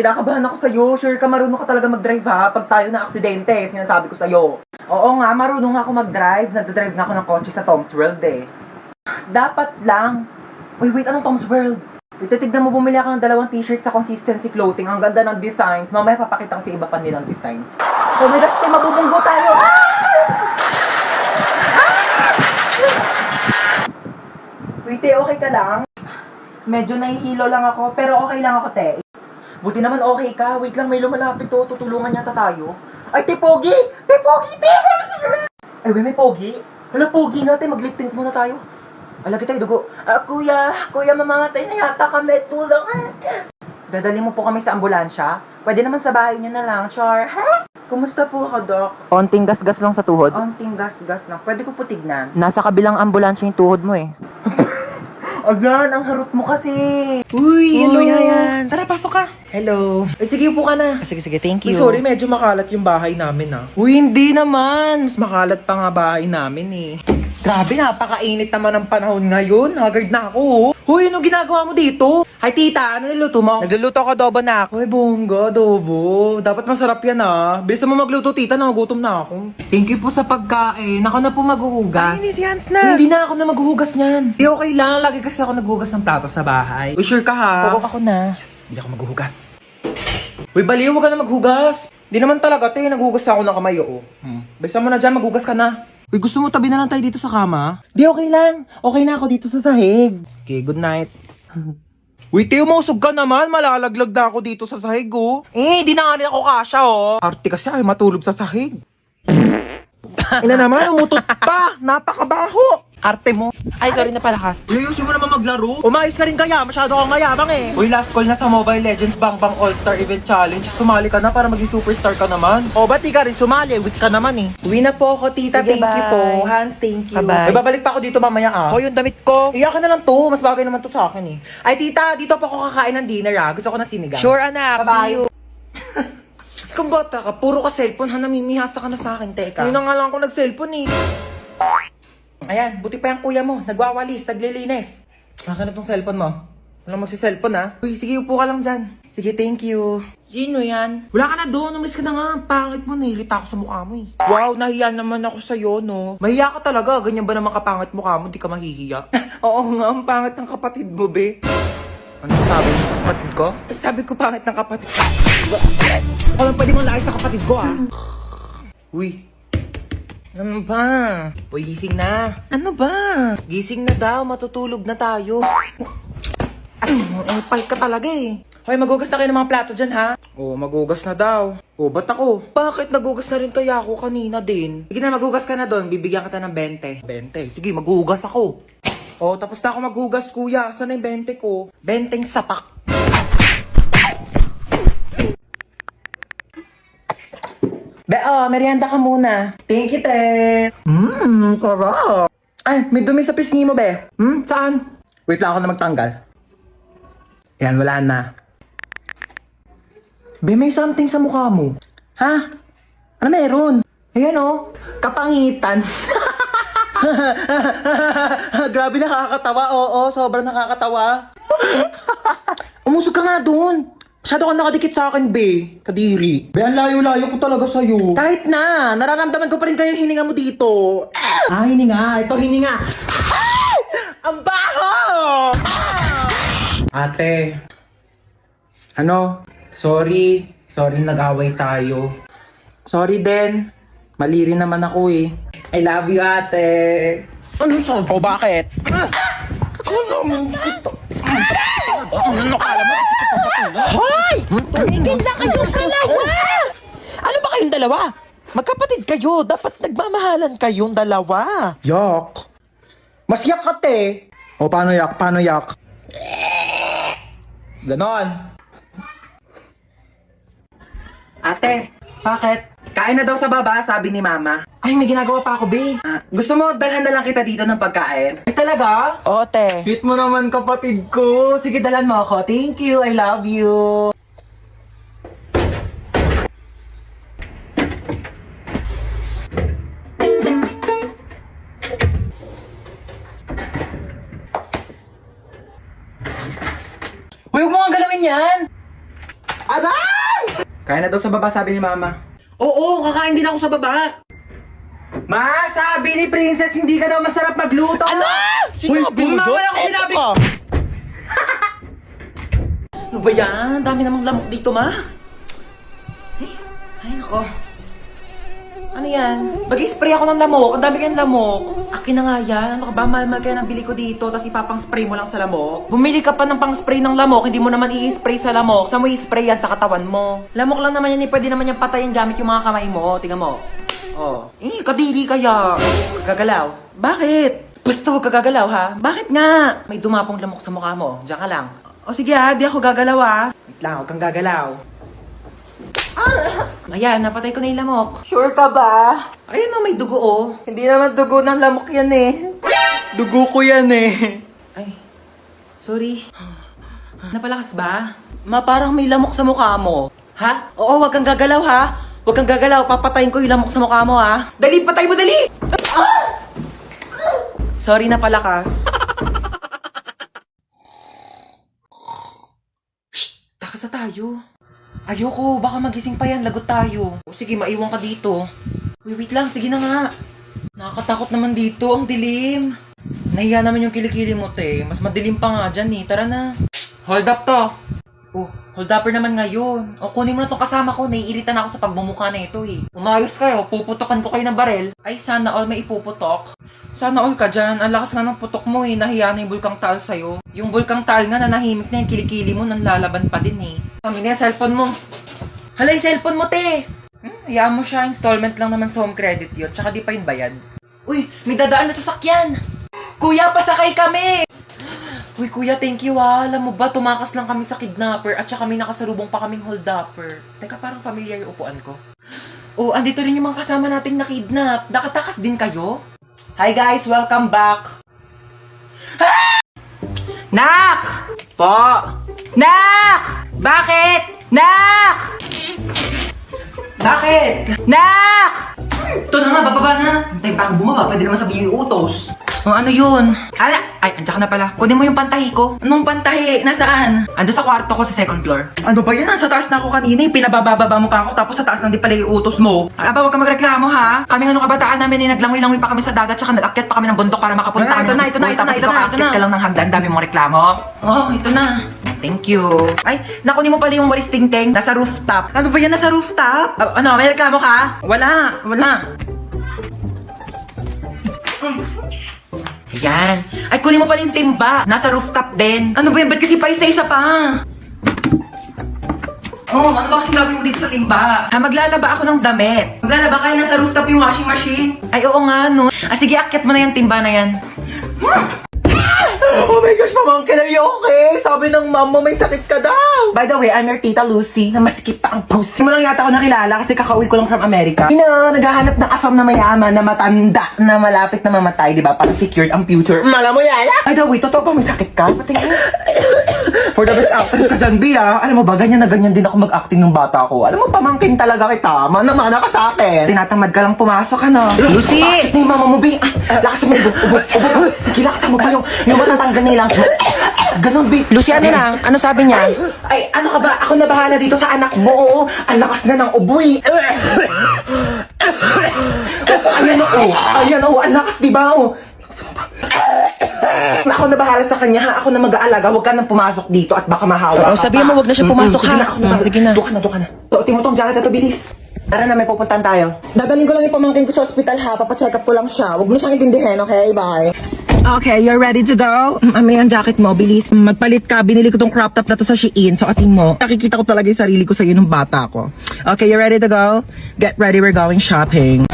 kinakabahan ako sa'yo. Sure ka, marunong ka talaga mag-drive ha? Pag tayo na aksidente, sinasabi ko sa'yo. Oo nga, marunong ako mag-drive. Nagdadrive nga ako ng kotse sa Tom's World eh. Dapat lang. Uy, wait, anong Tom's World? Titignan mo, bumili ako ng 2 t-shirt sa Consistency Clothing. Ang ganda ng designs. Mamaya papakita ko sa iba pa nilang designs. Oh my gosh, mabubunggo tayo! Wait, okay ka lang? Medyo nahihilo lang ako, pero okay lang ako, te. Buti naman okay ka. Wait lang, may lumalapit to. Tutulungan yata tayo. Ay, te, Pogi! Te, Pogi, te! Ay, may Pogi? Hala, Pogi nga, te. Mag-lip-tint muna tayo. Alagi tayo, dugo. Kuya, mamamatay na yata kami. Tulong. Dadali mo po kami sa ambulansya? Pwede naman sa bahay niyo na lang, Char. Ha? Kumusta po ako, Doc? Onting gas-gas lang sa tuhod. Onting gas-gas lang. Pwede ko po tignan. Nasa kabilang ambulansya yung tuhod mo eh. Ayan, ang harot mo kasi. Uy, hello, Yayan. Tara, pasok ka. Hello. Ay, sige, upo ka na. Sige, thank you. Uy, sorry, medyo makalat yung bahay namin ah. Uy, hindi naman. Mas makalat pa nga bahay namin eh. Grabe, napakainit naman ng panahon ngayon. Haggard na ako. Huy, ano ginagawa mo dito? Hi, tita. Ano niluto mo? Nagluluto ko adobo na ako. Uy, bongga, adobo. Dapat masarap yan ah. Bilis mo magluto, tita. Nagugutom na ako. Thank you po sa pagkain. Ako na po maghuhugas. Ay, si Hans na. Hindi na ako na maghuhugas niyan. Di okay lang. Lagi kasi ako naghuhugas ng plato sa bahay. Uy, sure ka ha? Oo, ako na. Hindi ako maghuhugas. Uy, baliw, huwag ka na maghugas. Hindi naman talaga, te. Naghuhugas ako ng kamay, oo. Bisa mo na dyan, maghugas ka na. Uy, gusto mo tabi na lang tayo dito sa kama? Di, okay lang. Okay na ako dito sa sahig. Okay, good night. Uy, te, umusog ka naman. Malalaglag na ako dito sa sahig, oh. Di na nga rin ako kasha, oh. Arte kasi ay matulog sa sahig. Ina naman, umutot pa. Napakabaho. Arte mo. Ay, sorry na palakas. Uy, ayusin mo naman maglaro. Umayos ka rin kaya. Masyado kang mayabang eh. Uy, last call na sa Mobile Legends Bang Bang All-Star Event Challenge. Sumali ka na para maging superstar ka naman. O, ba't di ka rin sumali? Weak ka naman eh. Uwi na po ako, tita. Sige, Thank you bye. po. Hans, thank you. Bye-bye. Ay, babalik pa ako dito mamaya ah. Oh, yung damit ko. Iyakan na lang to. Mas bagay naman to sa akin eh. Ay, tita, dito pa ako kakain ng dinner ah. Gusto ko na sinigang. Sure, anak. Bye-bye. See you. Kung bata ka, puro ka cellphone ha. Namimihasa ka na sa akin, teka. Yun na nga lang ako nag-cellphone eh. Ayan, buti pa yung kuya mo. Nagwawalis, naglilinis. Akin na tong cellphone mo. Walang magsi-cellphone ha. Uy, sige, upo ka lang dyan. Sige, thank you. Sino yan? Wala ka na doon. Umalis ka na nga. Pangit mo, nilita ako sa mukha mo eh. Wow, nahiya naman ako sa'yo, no? Mahiya ka talaga. Ganyan ba naman kapangit mukha mo? Di ka mahihiya. Oo nga, ang pangit ng kapatid mo, be. Ano sabi mo sa kapatid ko? Sabi ko pangit ng kapatid ko. Ako lang pwede mong laay sa kapatid ko, ah. Uy. Ano ba? Uy, gising na. Ano ba? Gising na daw. Matutulog na tayo. Pal ka talaga eh. Hoy, maghugas na kayo ng mga plato dyan, ha? Oo, maghugas na daw. Oo, ba't ako? Bakit naghugas na rin kaya ako kanina din? Sige na, maghugas ka na doon. Bibigyan kita ng 20. 20? Sige, maghugas ako. Oo, tapos na ako maghugas, kuya. Saan na yung 20 ko? 20 sapak. Merienda ka muna. Thank you, te. Sarap. Ay, may dumi sa pisngi mo, be. Saan? Wait lang ako na magtanggal. Yan, wala na. Be, may something sa mukha mo. Ha? Ano meron? Ayan oh, kapangitan. Grabe, nakakatawa. Oo, sobrang nakakatawa. Umusog ka nga doon. Masyado ka nakadikit sa akin, be. Kadiri. Be, ang layo-layo ko talaga sa'yo. Kahit na, nararamdaman ko pa rin kayo yung hininga mo dito. Hininga. Ito, hininga. Ang baho! Ate. Ano? Sorry. Sorry nag-away tayo. Sorry din. Mali rin naman ako eh. I love you, ate. Ano sa? O, bakit? Ano kala mo? Hoy! Tumigil na kayong dalawa! Ano ba kayong dalawa? Magkapatid kayo. Dapat nagmamahalan kayong dalawa. Yak. Mas yak ka, te. O, paano yak? Paano yak? Ganon. Ate, bakit? Kain na daw sa baba, sabi ni mama. Ay, may ginagawa pa ako, be. Gusto mo, dalhan na lang kita dito ng pagkain? Ay, talaga? O, te. Sweet mo naman, kapatid ko. Sige, dalhan mo ako. Thank you, I love you. Huwag mo nga galawin yan! Aray! Kaya na daw sa baba, sabi ni Mama. Oo, kakain din ako sa baba. Ma, sabi ni Princess, hindi ka daw masarap magluto. Ano? Sinabi mo mamaya yun? ako sinabi. Eto. Ano ba yan? Dami namang lamok dito, Ma. Ay, nako. Ano yan? Mag-spray ako ng lamok. Ang dami kayong lamok. Akin na nga yan. Ano ka ba? Mahal-mahal kaya nabili ko dito. Tapos ipapang-spray mo lang sa lamok. Bumili ka pa ng pang-spray ng lamok. Hindi mo naman i-spray sa lamok. Saan mo i-spray yan? Sa katawan mo. Lamok lang naman yan. Pwede naman yan patayin gamit yung mga kamay mo. Tingnan mo. Oh. Kadiri kaya. Gagalaw. Bakit? Basta huwag ka gagalaw, ha? Bakit nga? May dumapong lamok sa mukha mo. Diyan ka lang. O sige ha, di ako gagalaw ha. Wait lang, huwag kang gagalaw. Ayan, napatay ko na yung lamok. Sure ka ba? Ayun o, may dugo oh. Hindi naman dugo ng lamok yan eh. Dugo ko yan eh. Ay, sorry. Napalakas ba? Ma, parang may lamok sa mukha mo. Ha? Oo, huwag kang gagalaw ha. Huwag kang gagalaw, papatayin ko yung lamok sa mukha mo ha. Dali, patay mo, dali! Sorry, napalakas. Takas na tayo. Ayoko, baka magising pa yan, lagot tayo. O sige, maiwan ka dito. Uy, wait lang, sige na nga. Nakakatakot naman dito, ang dilim. Nahiya naman yung kilikili mo, te. Mas madilim pa nga dyan eh, tara na. Hold up to. Oh, hold upper naman ngayon. O kunin mo na tong kasama ko, naiirita na ako sa pagmumukha na ito eh. Umayos kayo, puputokan ko kayo ng barel. Ay, sana all may ipuputok. Sana all ka dyan, ang lakas nga ng putok mo eh, nahiya na yung bulkang taal sa'yo. Yung bulkang taal nga, nanahimik na yung kilikili mo, nanlalaban pa din eh. Kami na yung cellphone mo. Hala, yung cellphone mo, te! Hayaan mo siya, installment lang naman sa home credit yun, tsaka di pa yun bayad. Uy, may dadaan na sasakyan! Kuya, pasakay kami! Uy, kuya, thank you ha. Alam mo ba, tumakas lang kami sa kidnapper at saka may nakasalubong pa kaming hold-upper. Teka, parang familiar yung upuan ko. Oh, andito rin yung mga kasama nating nakidnap. Nakatakas din kayo? Hi guys, welcome back. Nak! Po! Nak! Bakit? Nak! Bakit? Nak! Ito na nga, bababa na. Hintay pa ako bumaba, pwede naman sabihin yung utos. Oh, ano yun? Ay, andyan ka na pala. Kunin mo yung pantahi ko. Anong pantahi? Nasaan? Ando sa kwarto ko sa second floor. Ano ba yan? Nasa taas na ako kanina. Pinabababa mo pa ako tapos sa taas na di pala yung utos mo. Aba, huwag ka magreklamo ha. Kaming ano kabataan namin eh, naglangoy-langoy pa kami sa dagat tsaka nag-akyat pa kami ng bundok para makapunta kami ng school. Tapos ito ka lang ng hagdan, dami mong reklamo. Oh, ito na. Thank you. Ay, nakunin mo pala yung walis ting-ting. Nasa rooftop. Ano ba yan? Nasa rooftop? Ano, may reklamo ka? Wala. Ayan. Ay, kunin mo pala yung timba. Nasa rooftop din. Ano ba yan? Ba't kasi pa isa-isa pa? Oh, ano ba kasi lagay mo dito sa timba? Maglalaba ako ng damit. Maglalaba kayo nasa rooftop yung washing machine? Ay, oo nga, no. Sige, akyat mo na yung timba na yan. Oh my gosh, pamangkin, are you okay? Sabi ng mom mo may sakit ka daw. By the way, I'm your tita Lucy, na masikip pa ang pussy. Mo lang yata ako nakilala kasi kakauwi ko lang from America. Naghahanap ng afam na mayaman, na matanda, na malapit na mamatay, di ba? Para secured ang future. Mala mo yan, ah? By the way, totoo pa may sakit ka? Patingin. For the best actress ka dyan, Bia. Alam mo ba, ganyan na ganyan din ako mag-acting ng bata ko. Alam mo, pamangkin talaga kita. Mana-mana ka sa akin. Tinatamad ka lang pumasok, ano? Lucy! Bakit na yung mama mo, Bia? Lakas mo, ubo. Sige, lakas mo ba yung matatanggal na ilang. Ganon, Bia. Lucy, ano na? Ano sabi niya? Ay, ano ka ba? Ako na bahala dito sa anak mo. Oo, ang lakas na ng uboy. Ayan, ang lakas, diba? Ako na bahala sa kanya ha. Ako na mag-aalaga. Huwag ka nang pumasok dito at baka mahawa. sabihin mo, huwag na siya pumasok, ha? Sige na. Doon ka na. Tuotin mo tong jacket ito, bilis. Tara na, may pupuntahan tayo. Dadalhin ko lang yung pamangkin ko sa ospital ha. Papacheck up ko lang siya. Huwag mo siyang intindihin, okay? Bye. Okay, you're ready to go? May ang jacket mo, bilis. Magpalit ka. Binili ko tong crop top na to sa Shein. So, ating mo. Nakikita ko talaga yung sarili ko sa iyo nung bata ko. Okay, you ready to go? Get ready, we're going shopping.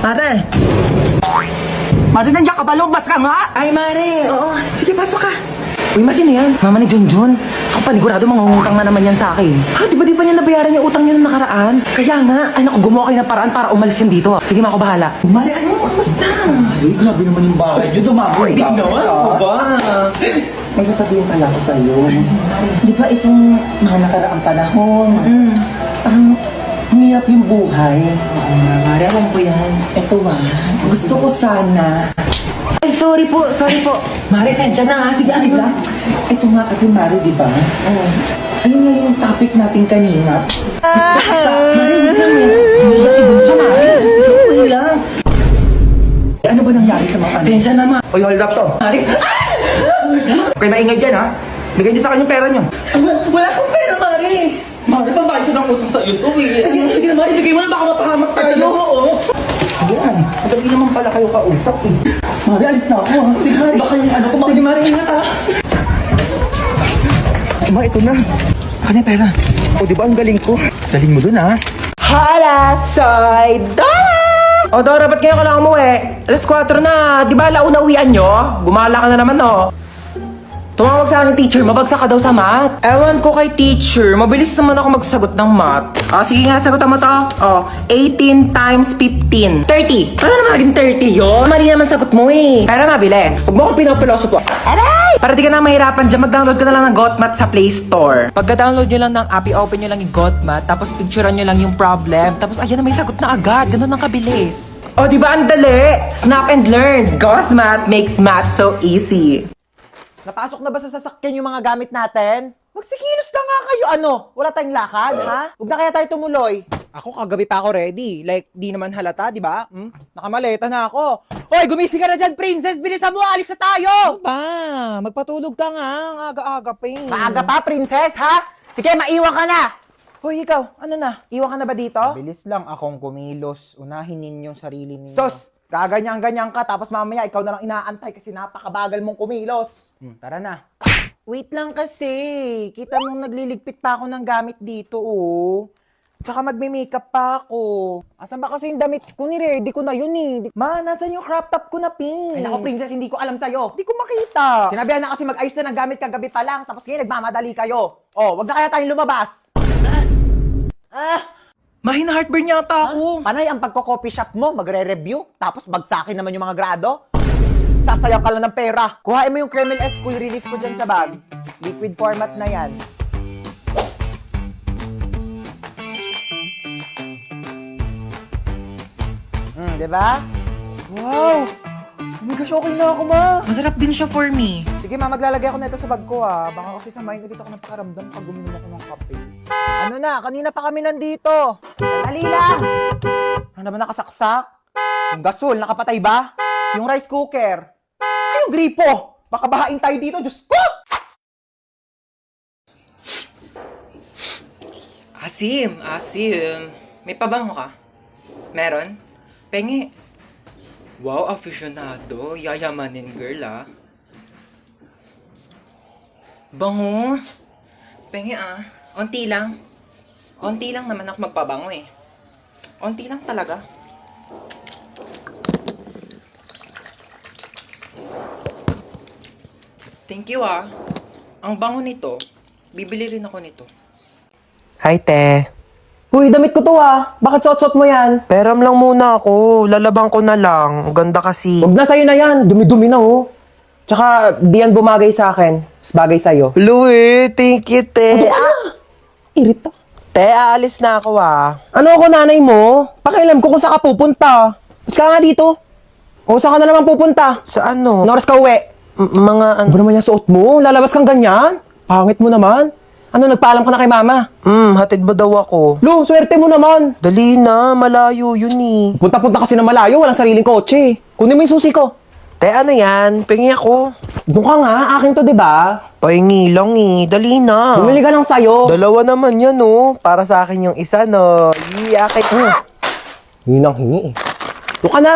Mare! Mare, nandiyan ka ba? Lumabas ka nga! Ay, Mare! Oo, sige, pasok ka. Uy, masino yan? Mama ni Junjun. Ako panigurado, mangungutang na naman yan sa akin. Ha, di ba niya nabayaran yung utang niya nung nakaraan? Kaya nga, ay naku, gumawa kayo ng paraan para umalis yan dito. Sige, ako bahala. Mare, ano? Kamusta? Ay, grabe naman yung bahay niyo. Dumagoy ka. Naman, ano ba? May sasabihin pala ako sa'yo. Di ba itong mga nakaraang panahon? Parang humihirap yung buhay. Oo nga, Mare, alam ko yan. Ito gusto ko sana. Ay, sorry po. Mare, sensya na ha. Sige, alig lang. Ito nga kasi, Mare, di ba? Oo. Ayun nga yung topic natin kanina. Mari, wait lang eh. Hindi kasi bunso, Mari. Sige, okay lang. Ano ba nangyari sa mga ano? Sensya naman. Uy, hold up to. Mari, Kayo maingay dyan, ha? Bigay niyo sa akin yung pera niyo. wala akong pera, Mari. Mari, pambayad ko ng utang sa'yo to, eh. Sige na, Mari. Bigay mo na, baka mapahamak tayo. Oo. Ayan, madali naman pala kayo kausap, eh. Mari, alis na ako. Ha? Sige, Mari. Baka yung ano ko. Sige, Mari, ingat ha. Ma, ito na. Ano yung pera? O, di ba ang galing ko? Galing mo dun, ha? Hala, soy Dora! O, Dora, ba't kayo ka lang umuwi? Alas 4 na. Di ba launa uwian nyo? Gumala ka na naman, no? Tumawag sa akin, teacher. Mabagsak ka daw sa math. Ewan ko kay teacher. Mabilis naman ako magsagot ng math. Sige nga, sagutan mo to. 18 times 15. 30. Paano naman naging 30 yun? Mali naman sagot mo eh. Pero mabilis. Huwag mo akong pinapiloso to. Aray! Para di ka na mahirapan dyan, mag-download ka na lang ng GotMath sa Play Store. Pagka-download nyo lang ng app, i-open nyo lang yung GotMath, tapos picturean nyo lang yung problem, tapos ayan na may sagot na agad. Ganun ang kabilis. O, di ba ang dali? Snap and learn. GotMath makes math so easy. Napasok na ba sa sasakyan yung mga gamit natin? Magsikilos na nga kayo, ano? Wala tayong lakad, ha? Huwag na kaya tayo tumuloy. Ako kagabi pa ako ready. Like, di naman halata, di ba? Nakamaleta na ako. Hoy, gumising ka na dyan, princess! Bilisan mo, alis na tayo! Ba, magpatulog ka nga. Ang aga-aga pa eh. Maaga pa, princess, ha? Sige, maiwan ka na! Hoy, ikaw, ano na? Iwan ka na ba dito? Bilis lang akong kumilos. Unahin ninyong sarili ninyo. Sos, gaganyan-ganyan ka, tapos mamaya ikaw na lang inaantay kasi napakabagal mong kumilos. Tara na. Wait lang kasi. Kita mong nagliligpit pa ako ng gamit dito, oh. Tsaka magme-makeup pa ako. Asan ba kasi yung damit ko? Ni-ready ko na yun, eh. Ma, nasan yung crop top ko na pink? Ay, naku, princess, hindi ko alam sa'yo. Di ko makita. Sinabihan na kasi mag-ayos na ng gamit kagabi pa lang, tapos ngayon nagmamadali kayo. Oh, wag na kaya tayong lumabas. Mahina heartburn yata ako. Panay ang pagko-coffee shop mo, magre-review, tapos bagsakin naman yung mga grado. Sasayang ka lang ng pera. Kuhain mo yung Kremel S Cool Relief ko dyan sa bag. Liquid format na yan. Diba? Wow! Oh my gosh, okay na ako, ma. Masarap din siya for me. Sige ma, maglalagay ako na ito sa bag ko ah. Baka kasi samayin ulit ako ng pakaramdam pag guminom ako ng kape. Ano na, kanina pa kami nandito. Dali lang! Ano naman nakasaksak? Yung gasol, nakapatay ba? Yung rice cooker. Ay, yung gripo! Baka bahain tayo dito, Diyos ko! Asim, asim. May pabango ka? Meron? Pengi. Wow, aficionado. Yayamanin girl, ah. Bango. Pengi, ah. Onti lang. Onti lang naman ako magpabango, eh. Onti lang talaga. Thank you, ah. Ang bango nito. Bibili rin ako nito. Hi, te. Uy, damit ko to ah. Bakit suot-suot mo yan? Peram lang muna ako. Lalabang ko na lang. Ang ganda kasi. Huwag na sa'yo na yan. Dumi-dumi na oh. Tsaka, di yan bumagay sa akin. Mas bagay sa'yo. Louie, thank you, te. Irita. Te, aalis na ako, ah. Ano ako nanay mo? Pakialam ko kung saan ka pupunta. Mas ka nga dito. O saan ka na naman pupunta? Sa ano? Ano oras ka uwi? Mga Ano ba naman yung suot mo? Lalabas kang ganyan? Pangit mo naman. Ano, nagpaalam ka na kay mama? hatid ba daw ako? Lu, swerte mo naman. Dali na, malayo yun eh. Punta-punta kasi na malayo, walang sariling kotse. Kunin mo yung susi ko. Te, ano yan? Pengi ako. Doon ka nga, akin to, di ba? Pahingi lang eh. Dali na. Bumili ka lang sa'yo. Dalawa naman yan, oh. Para sa akin yung isa, no. Akin. Hinang hingi eh. Doon ka na.